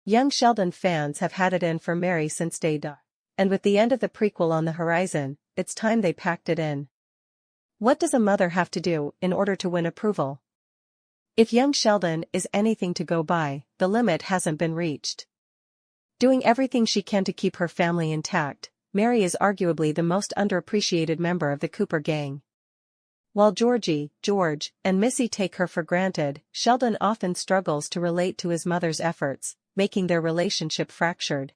Young Sheldon fans have had it in for Mary since day dot. And with the end of the prequel on the horizon, it's time they packed it in. What does a mother have to do in order to win approval? If Young Sheldon is anything to go by, the limit hasn't been reached. Doing everything she can to keep her family intact, Mary is arguably the most underappreciated member of the Cooper gang. While George, and Missy take her for granted, Sheldon often struggles to relate to his mother's efforts, making their relationship fractured.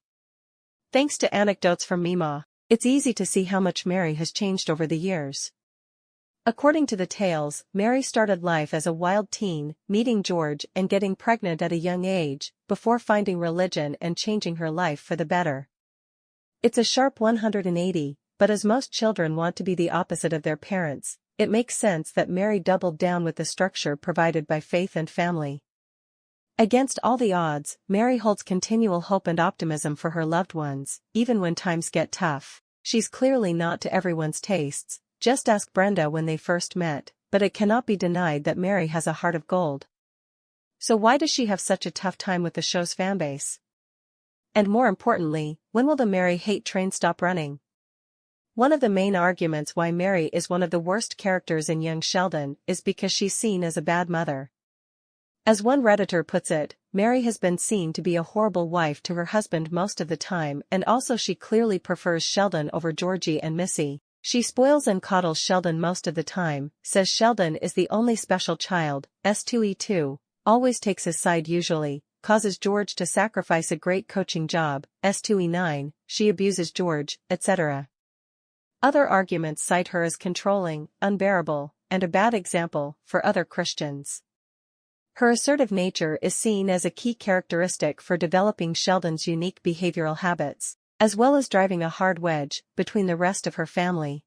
Thanks to anecdotes from Meemaw, it's easy to see how much Mary has changed over the years. According to the tales, Mary started life as a wild teen, meeting George and getting pregnant at a young age, before finding religion and changing her life for the better. It's a sharp 180, but as most children want to be the opposite of their parents, it makes sense that Mary doubled down with the structure provided by faith and family. Against all the odds, Mary holds continual hope and optimism for her loved ones, even when times get tough. She's clearly not to everyone's tastes. Just ask Brenda when they first met, but it cannot be denied that Mary has a heart of gold. So why does she have such a tough time with the show's fanbase? And more importantly, when will the Mary hate train stop running? One of the main arguments why Mary is one of the worst characters in Young Sheldon is because she's seen as a bad mother. As one Redditor puts it, Mary has been seen to be a horrible wife to her husband most of the time, and also she clearly prefers Sheldon over Georgie and Missy. She spoils and coddles Sheldon most of the time, says Sheldon is the only special child, S2E2, always takes his side usually, causes George to sacrifice a great coaching job, S2E9, she abuses George, etc. Other arguments cite her as controlling, unbearable, and a bad example for other Christians. Her assertive nature is seen as a key characteristic for developing Sheldon's unique behavioral habits, as well as driving a hard wedge between the rest of her family.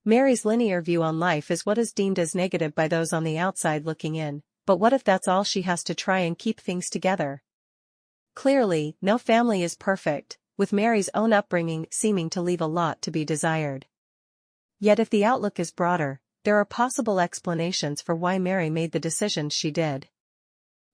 Mary's linear view on life is what is deemed as negative by those on the outside looking in, but what if that's all she has to try and keep things together? Clearly, no family is perfect, with Mary's own upbringing seeming to leave a lot to be desired. Yet if the outlook is broader, there are possible explanations for why Mary made the decisions she did.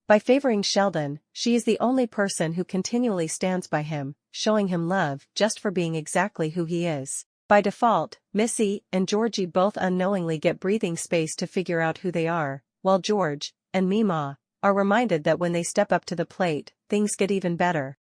By favoring Sheldon, she is the only person who continually stands by him, showing him love just for being exactly who he is. By default, Missy and Georgie both unknowingly get breathing space to figure out who they are, while George and Meemaw are reminded that when they step up to the plate, things get even better.